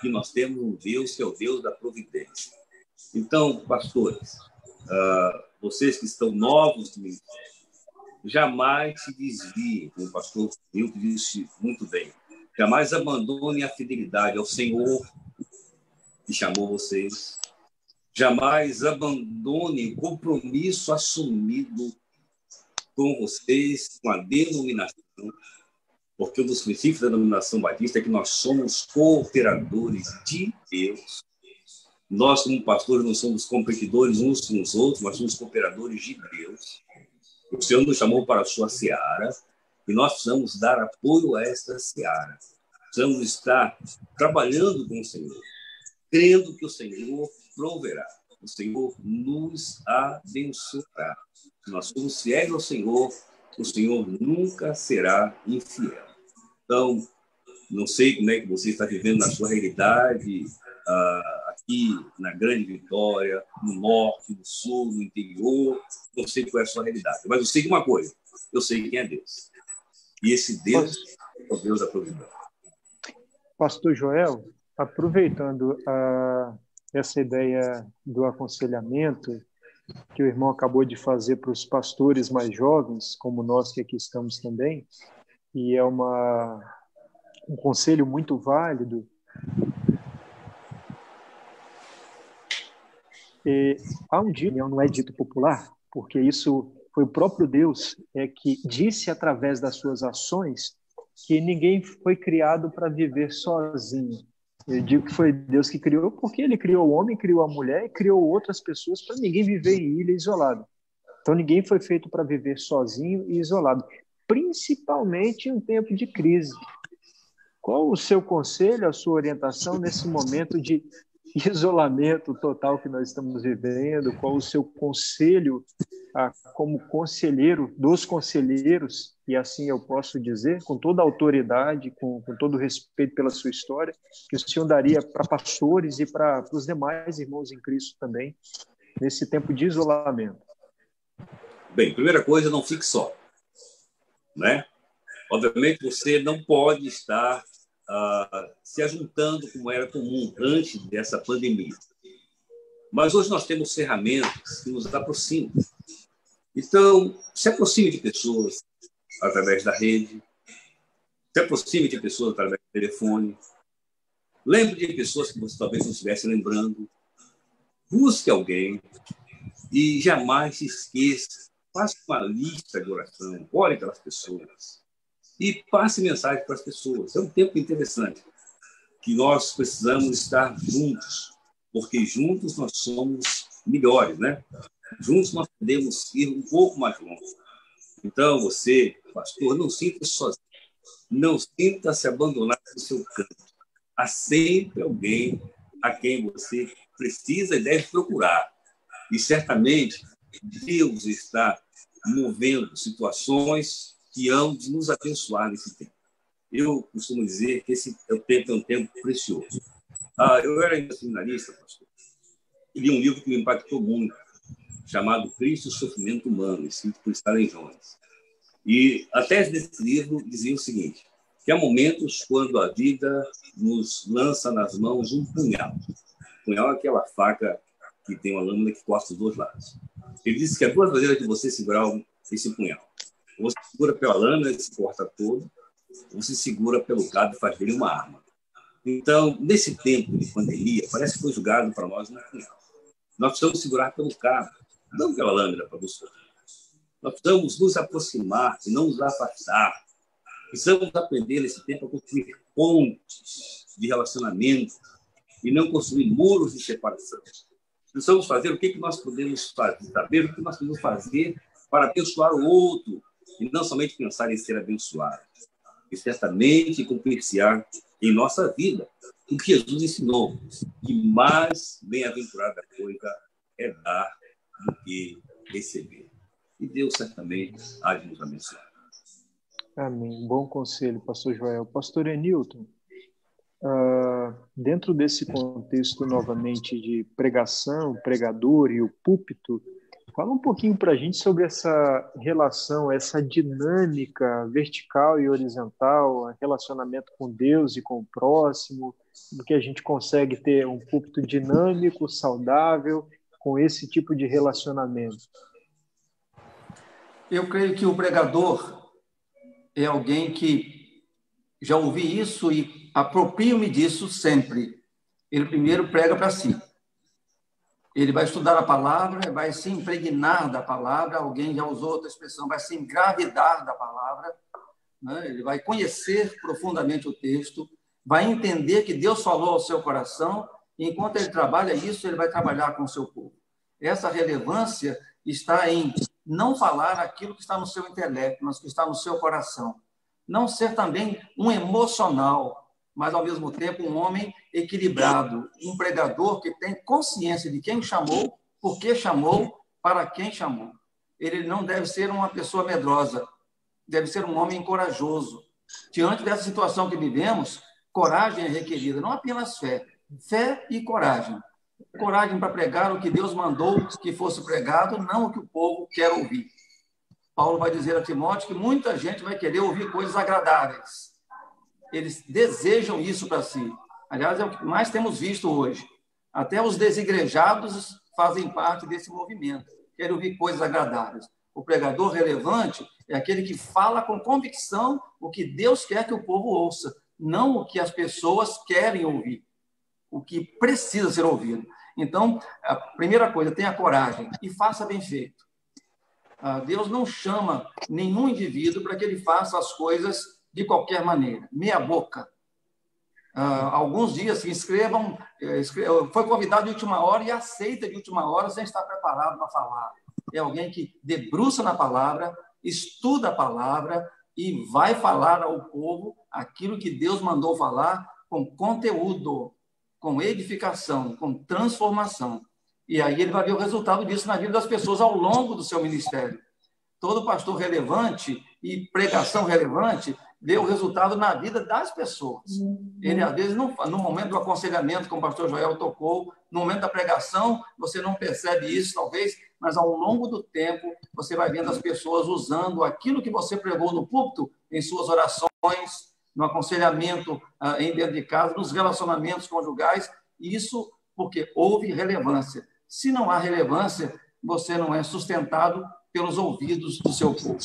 que nós temos um Deus que é o Deus da providência. Então, pastores, vocês que estão novos no ministério, jamais se desviem, como o pastor Milton disse muito bem, jamais abandonem a fidelidade ao Senhor que chamou vocês, jamais abandonem o compromisso assumido com vocês, com a denominação, porque um dos princípios da denominação batista é que nós somos cooperadores de Deus. Nós, como pastores, não somos competidores uns com os outros, mas somos cooperadores de Deus. O Senhor nos chamou para a sua seara e nós precisamos dar apoio a esta seara. Precisamos estar trabalhando com o Senhor, crendo que o Senhor proverá. O Senhor nos abençoará. Se nós somos fiéis ao Senhor, o Senhor nunca será infiel. Então, não sei como é que você está vivendo na sua realidade, aqui na Grande Vitória, no norte, no sul, no interior, não sei qual é a sua realidade. Mas eu sei de uma coisa, eu sei quem é Deus. E esse Deus é o Deus da provisão. Pastor Joel, aproveitando essa ideia do aconselhamento que o irmão acabou de fazer para os pastores mais jovens, como nós que aqui estamos também, e é um conselho muito válido. Há um dia, não é dito popular, porque isso foi o próprio Deus que disse através das suas ações que ninguém foi criado para viver sozinho. Eu digo que foi Deus que criou, porque ele criou o homem, criou a mulher e criou outras pessoas para ninguém viver em ilha isolado. Então ninguém foi feito para viver sozinho e isolado, principalmente em um tempo de crise. Qual o seu conselho, a sua orientação nesse momento de isolamento total que nós estamos vivendo? Qual o seu conselho como conselheiro dos conselheiros, e assim eu posso dizer, com toda a autoridade, com todo o respeito pela sua história, que o senhor daria para pastores e para os demais irmãos em Cristo também, nesse tempo de isolamento? Bem, primeira coisa, não fique só, né? Obviamente, você não pode estar se ajuntando como era comum antes dessa pandemia. Mas hoje nós temos ferramentas que nos aproximam. Então, se aproxime de pessoas através da rede, se aproxime de pessoas através do telefone, lembre de pessoas que você talvez não estivesse lembrando, busque alguém e jamais se esqueça, faça uma lista de oração, ore pelas pessoas e passe mensagem para as pessoas. É um tempo interessante que nós precisamos estar juntos, porque juntos nós somos melhores, né? Juntos nós podemos ir um pouco mais longe. Então, você, pastor, não sinta-se sozinho. Não sinta-se abandonado no seu canto. Há sempre alguém a quem você precisa e deve procurar. E, certamente, Deus está movendo situações que hão de nos abençoar nesse tempo. Eu costumo dizer que esse tempo é um tempo precioso. Eu era ainda seminarista, pastor, e li um livro que me impactou muito, chamado Cristo e o Sofrimento Humano, escrito por Stanley Jones. E a tese desse livro dizia o seguinte, que há momentos quando a vida nos lança nas mãos um punhal. O punhal é aquela faca que tem uma lâmina que corta os dois lados. Ele disse que há duas maneiras de você segurar esse punhal. Ou você segura pela lâmina e se corta todo, ou você segura pelo cabo e faz dele uma arma. Então, nesse tempo de pandemia, parece que foi jogado para nós um punhal. Nós precisamos segurar pelo cabo, não pela lâmina para nos cortar. Nós precisamos nos aproximar e não nos afastar. Precisamos aprender nesse tempo a construir pontes de relacionamento e não construir muros de separação. Precisamos fazer o que nós podemos fazer, saber o que nós podemos fazer para abençoar o outro e não somente pensar em ser abençoado. E certamente cumprir-se-á em nossa vida o que Jesus ensinou, que mais bem-aventurada coisa é dar do que receber. E Deus certamente há de nos abençoar. Amém. Bom conselho, pastor Joel. Pastor Enilton, dentro desse contexto novamente de pregação, pregador e o púlpito, fala um pouquinho para a gente sobre essa relação, essa dinâmica vertical e horizontal, relacionamento com Deus e com o próximo, do que a gente consegue ter um púlpito dinâmico, saudável, com esse tipo de relacionamento. Eu creio que o pregador é alguém que já ouvi isso e aproprio-me disso sempre. Ele primeiro prega para si. Ele vai estudar a palavra, vai se impregnar da palavra, alguém já usou outra expressão, vai se engravidar da palavra, né? Ele vai conhecer profundamente o texto, vai entender que Deus falou ao seu coração, e enquanto ele trabalha isso, ele vai trabalhar com o seu povo. Essa relevância está em não falar aquilo que está no seu intelecto, mas que está no seu coração. Não ser também um emocional, mas, ao mesmo tempo, um homem equilibrado, um pregador que tem consciência de quem chamou, por que chamou, para quem chamou. Ele não deve ser uma pessoa medrosa, deve ser um homem corajoso. Diante dessa situação que vivemos, coragem é requerida, não apenas fé, fé e coragem. Coragem para pregar o que Deus mandou que fosse pregado, não o que o povo quer ouvir. Paulo vai dizer a Timóteo que muita gente vai querer ouvir coisas agradáveis. Eles desejam isso para si. Aliás, é o que mais temos visto hoje. Até os desigrejados fazem parte desse movimento, querem ouvir coisas agradáveis. O pregador relevante é aquele que fala com convicção o que Deus quer que o povo ouça, não o que as pessoas querem ouvir, o que precisa ser ouvido. Então, a primeira coisa, tenha coragem e faça bem feito. Deus não chama nenhum indivíduo para que ele faça as coisas de qualquer maneira, meia boca. Alguns dias se inscrevam, foi convidado de última hora e aceita de última hora sem estar preparado para falar. É alguém que debruça na palavra, estuda a palavra e vai falar ao povo aquilo que Deus mandou falar com conteúdo, com edificação, com transformação. E aí ele vai ver o resultado disso na vida das pessoas ao longo do seu ministério. Todo pastor relevante e pregação relevante vê o resultado na vida das pessoas. Ele, às vezes, no momento do aconselhamento, como o pastor Joel tocou, no momento da pregação, você não percebe isso, talvez, mas ao longo do tempo, você vai vendo as pessoas usando aquilo que você pregou no púlpito, em suas orações, no aconselhamento em dentro de casa, nos relacionamentos conjugais, isso porque houve relevância. Se não há relevância, você não é sustentado pelos ouvidos do seu povo.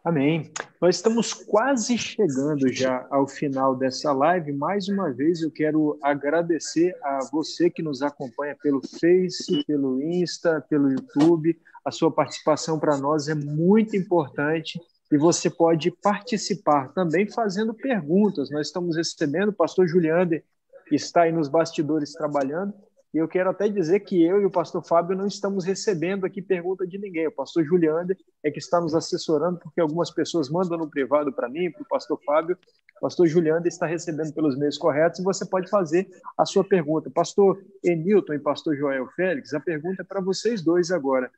Amém. Nós estamos quase chegando já ao final dessa live. Mais uma vez, eu quero agradecer a você que nos acompanha pelo Face, pelo Insta, pelo YouTube. A sua participação para nós é muito importante e você pode participar também fazendo perguntas. Nós estamos recebendo o pastor Juliander, que está aí nos bastidores trabalhando. E eu quero até dizer que eu e o pastor Fábio não estamos recebendo aqui pergunta de ninguém. O pastor Juliander é que está nos assessorando, porque algumas pessoas mandam no privado para mim, para o pastor Fábio. O pastor Juliander está recebendo pelos meios corretos e você pode fazer a sua pergunta. Pastor Enilton e pastor Joel Félix, a pergunta é para vocês dois agora.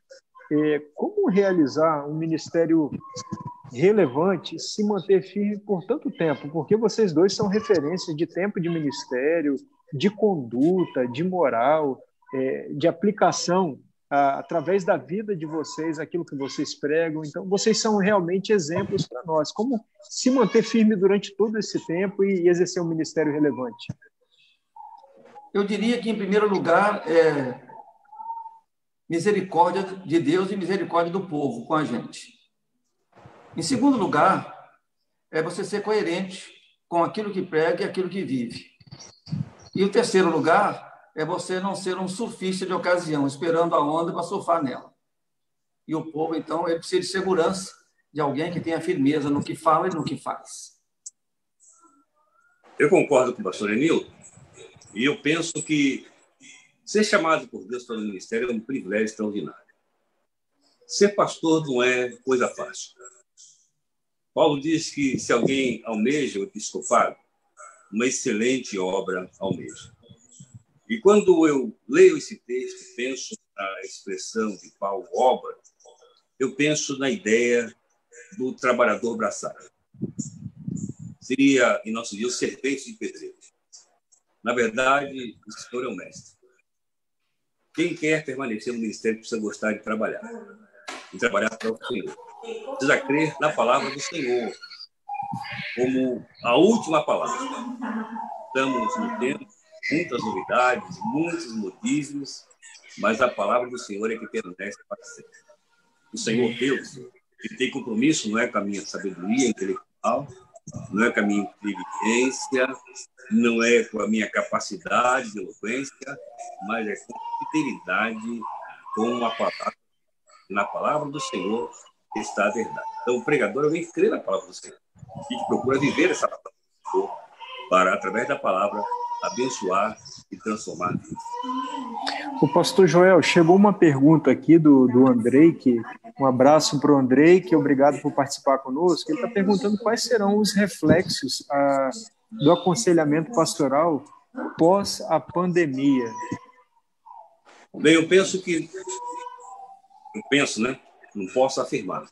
Como realizar um ministério relevante e se manter firme por tanto tempo? Porque vocês dois são referências de tempo de ministério, de conduta, de moral, de aplicação através da vida de vocês, aquilo que vocês pregam. Então, vocês são realmente exemplos para nós. Como se manter firme durante todo esse tempo e exercer um ministério relevante? Eu diria que, em primeiro lugar, misericórdia de Deus e misericórdia do povo com a gente. Em segundo lugar, é você ser coerente com aquilo que prega e aquilo que vive. E o terceiro lugar é você não ser um surfista de ocasião, esperando a onda para surfar nela. E o povo, então, ele precisa de segurança de alguém que tenha firmeza no que fala e no que faz. Eu concordo com o pastor Enilton, e eu penso que ser chamado por Deus para o ministério é um privilégio extraordinário. Ser pastor não é coisa fácil. Paulo diz que se alguém almeja o episcopado, uma excelente obra almeja. E quando eu leio esse texto, penso na expressão de Paulo, obra, eu penso na ideia do trabalhador braçário. Seria, em nosso dia, o servente de pedreiro. Na verdade, o Senhor é o mestre. Quem quer permanecer no ministério precisa gostar de trabalhar. E trabalhar para o Senhor. Precisa crer na palavra do Senhor como a última palavra. Estamos no tempo, muitas novidades, muitos modismos, mas a palavra do Senhor é que permanece para sempre. O Senhor Deus, ele tem compromisso, não é com a minha sabedoria intelectual, não é com a minha inteligência, não é com a minha capacidade de eloquência, mas é com fidelidade com a palavra. Na palavra do Senhor está a verdade. Então, o pregador vem crer na palavra do Senhor e procura viver essa palavra do Senhor para, através da palavra, abençoar e transformar vidas. O pastor Joel, chegou uma pergunta aqui do Andrei, um abraço para o Andrei, que obrigado por participar conosco. Ele está perguntando quais serão os reflexos do aconselhamento pastoral pós a pandemia. Bem, eu penso, né? Não posso afirmar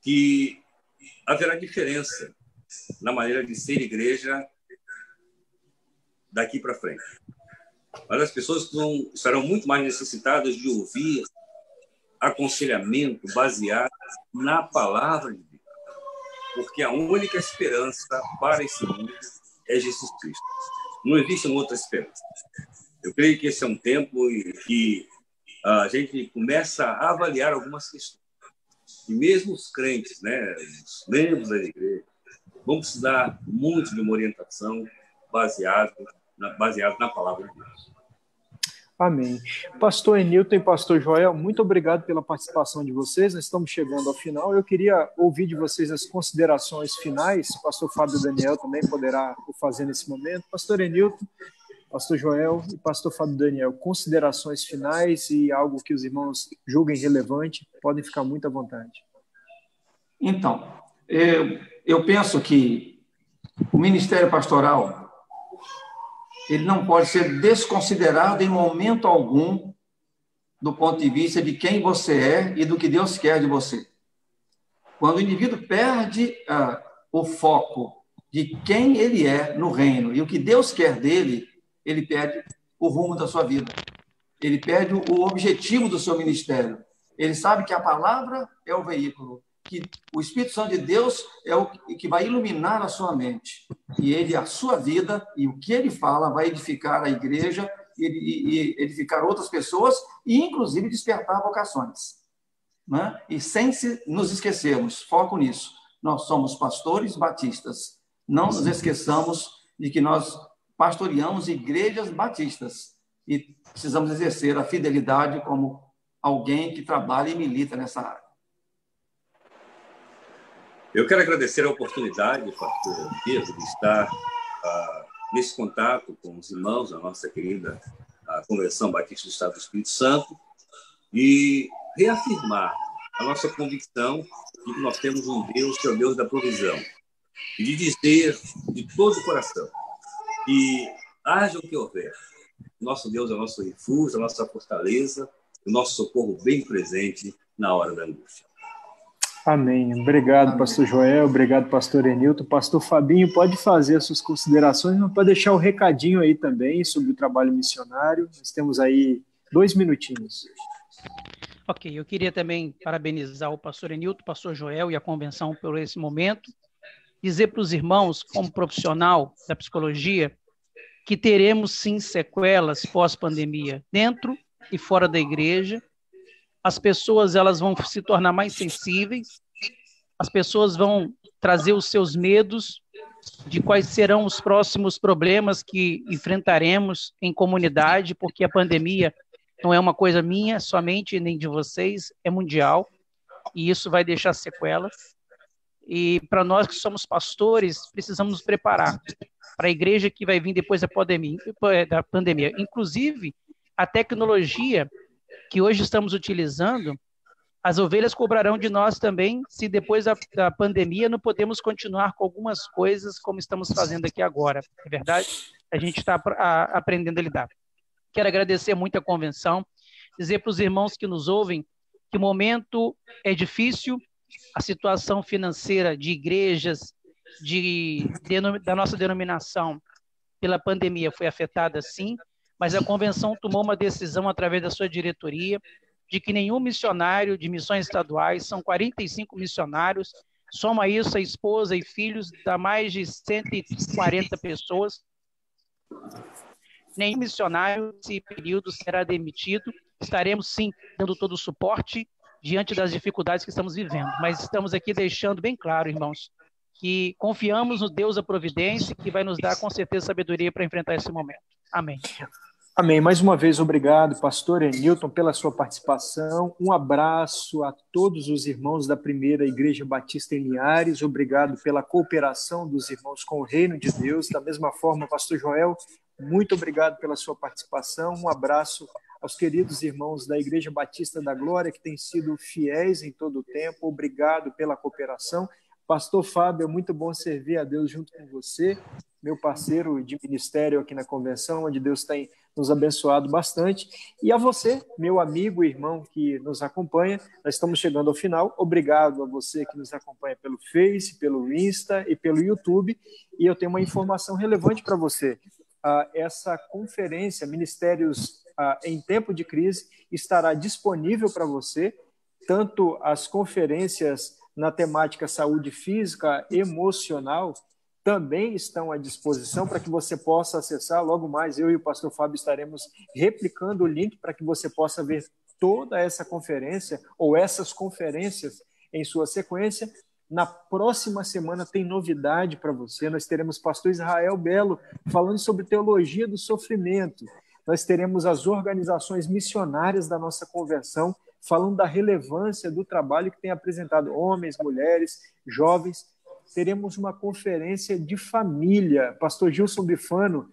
que haverá diferença na maneira de ser igreja daqui para frente. Mas as pessoas estarão muito mais necessitadas de ouvir aconselhamento baseado na palavra de Deus. Porque a única esperança para esse mundo é Jesus Cristo. Não existe outra esperança. Eu creio que esse é um tempo em que a gente começa a avaliar algumas questões. E mesmo os crentes, né, os membros da igreja, vão precisar muito de uma orientação baseada na palavra de Deus. Amém. Pastor Enilton e pastor Joel, muito obrigado pela participação de vocês. Nós estamos chegando ao final. Eu queria ouvir de vocês as considerações finais. Pastor Fábio Daniel também poderá o fazer nesse momento. Pastor Enilton, pastor Joel e pastor Fábio Daniel, considerações finais e algo que os irmãos julguem relevante, podem ficar muito à vontade. Então, eu penso que o ministério pastoral ele não pode ser desconsiderado em momento algum do ponto de vista de quem você é e do que Deus quer de você. Quando o indivíduo perde o foco de quem ele é no reino e o que Deus quer dele, ele perde o rumo da sua vida. Ele perde o objetivo do seu ministério. Ele sabe que a palavra é o veículo, que o Espírito Santo de Deus é o que vai iluminar a sua mente. E ele, a sua vida, e o que ele fala vai edificar a igreja, e edificar outras pessoas, e inclusive despertar vocações. Né? E sem nos esquecermos, foco nisso, nós somos pastores batistas. Não nos esqueçamos de que nós pastoreamos igrejas batistas e precisamos exercer a fidelidade como alguém que trabalha e milita nessa área. Eu quero agradecer a oportunidade, pastor Pedro, de estar nesse contato com os irmãos da nossa querida Convenção Batista do Estado do Espírito Santo e reafirmar a nossa convicção de que nós temos um Deus que é o Deus da provisão. E de dizer de todo o coração que haja o que houver, nosso Deus é o nosso refúgio, a nossa fortaleza, o nosso socorro bem presente na hora da angústia. Amém. Obrigado, pastor Joel. Obrigado, pastor Enilton. Pastor Fabinho, pode fazer as suas considerações, mas pode deixar o recadinho aí também sobre o trabalho missionário. Nós temos aí 2 minutinhos. Ok, eu queria também parabenizar o pastor Enilton, o pastor Joel e a convenção por esse momento. Dizer para os irmãos, como profissional da psicologia, que teremos sim sequelas pós-pandemia, dentro e fora da igreja. As pessoas elas vão se tornar mais sensíveis, as pessoas vão trazer os seus medos de quais serão os próximos problemas que enfrentaremos em comunidade, porque a pandemia não é uma coisa minha somente, nem de vocês, é mundial, e isso vai deixar sequelas. E para nós que somos pastores, precisamos nos preparar para a igreja que vai vir depois da pandemia. Inclusive, a tecnologia que hoje estamos utilizando, as ovelhas cobrarão de nós também, se depois da pandemia não podemos continuar com algumas coisas como estamos fazendo aqui agora. É verdade? A gente está aprendendo a lidar. Quero agradecer muito a convenção, dizer para os irmãos que nos ouvem que o momento é difícil, a situação financeira de igrejas, da nossa denominação, pela pandemia foi afetada sim, mas a convenção tomou uma decisão através da sua diretoria de que nenhum missionário de missões estaduais, são 45 missionários, soma isso a esposa e filhos, dá mais de 140 pessoas. Nenhum missionário nesse período será demitido. Estaremos sim dando todo o suporte diante das dificuldades que estamos vivendo, mas estamos aqui deixando bem claro, irmãos, que confiamos no Deus da providência, que vai nos dar com certeza sabedoria para enfrentar esse momento. Amém. Amém. Mais uma vez, obrigado, pastor Enilton, pela sua participação. Um abraço a todos os irmãos da Primeira Igreja Batista em Linhares. Obrigado pela cooperação dos irmãos com o Reino de Deus. Da mesma forma, pastor Joel, muito obrigado pela sua participação. Um abraço aos queridos irmãos da Igreja Batista da Glória, que têm sido fiéis em todo o tempo. Obrigado pela cooperação. Pastor Fábio, é muito bom servir a Deus junto com você, meu parceiro de ministério aqui na convenção, onde Deus tem nos abençoado bastante. E a você, meu amigo e irmão que nos acompanha, nós estamos chegando ao final. Obrigado a você que nos acompanha pelo Face, pelo Insta e pelo YouTube. E eu tenho uma informação relevante para você. Essa conferência, Ministérios em Tempo de Crise, estará disponível para você, tanto as conferências na temática saúde física, emocional, também estão à disposição para que você possa acessar. Logo mais, eu e o pastor Fábio estaremos replicando o link para que você possa ver toda essa conferência ou essas conferências em sua sequência. Na próxima semana tem novidade para você. Nós teremos pastor Israel Belo falando sobre teologia do sofrimento. Nós teremos as organizações missionárias da nossa convenção falando da relevância do trabalho que tem apresentado homens, mulheres, jovens. Teremos uma conferência de família. Pastor Gilson Bifano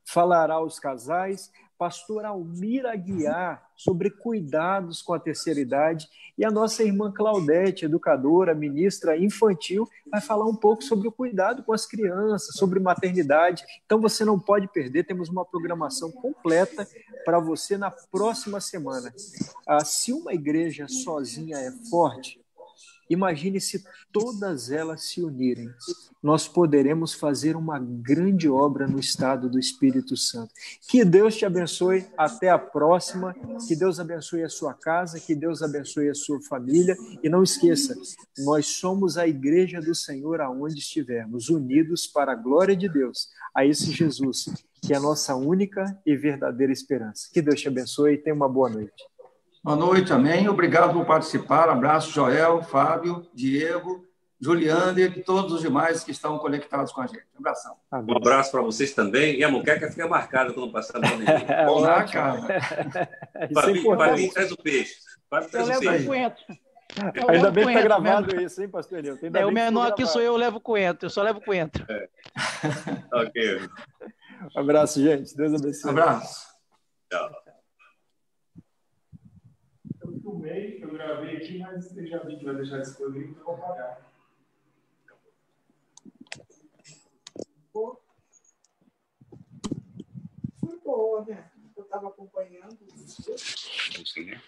falará aos casais. Pastor Almir Aguiar sobre cuidados com a terceira idade. E a nossa irmã Claudete, educadora, ministra infantil, vai falar um pouco sobre o cuidado com as crianças, sobre maternidade. Então você não pode perder, temos uma programação completa para você na próxima semana. Se uma igreja sozinha é forte, imagine se todas elas se unirem. Nós poderemos fazer uma grande obra no estado do Espírito Santo. Que Deus te abençoe. Até a próxima. Que Deus abençoe a sua casa. Que Deus abençoe a sua família. E não esqueça, nós somos a igreja do Senhor aonde estivermos, unidos para a glória de Deus. A esse Jesus, que é a nossa única e verdadeira esperança. Que Deus te abençoe e tenha uma boa noite. Boa noite, amém. Obrigado por participar. Abraço, Joel, Fábio, Diego, Juliander e todos os demais que estão conectados com a gente. Um abração. Um abraço para vocês também. E a moqueca fica marcada quando passar na pandemia. Bom, né, cara? Fábio, traz o peixe. Fábio, traz o peixe. Ainda bem que está gravado isso, hein, pastor Nilton? O menor aqui sou eu levo coentro. Eu só levo coentro. Ok. Um abraço, gente. Deus abençoe. Um abraço. Tchau. Eu gravei aqui, mas eu já vi que vai deixar disponível, então eu vou pagar. Foi boa, né? Eu estava acompanhando. Sim, né?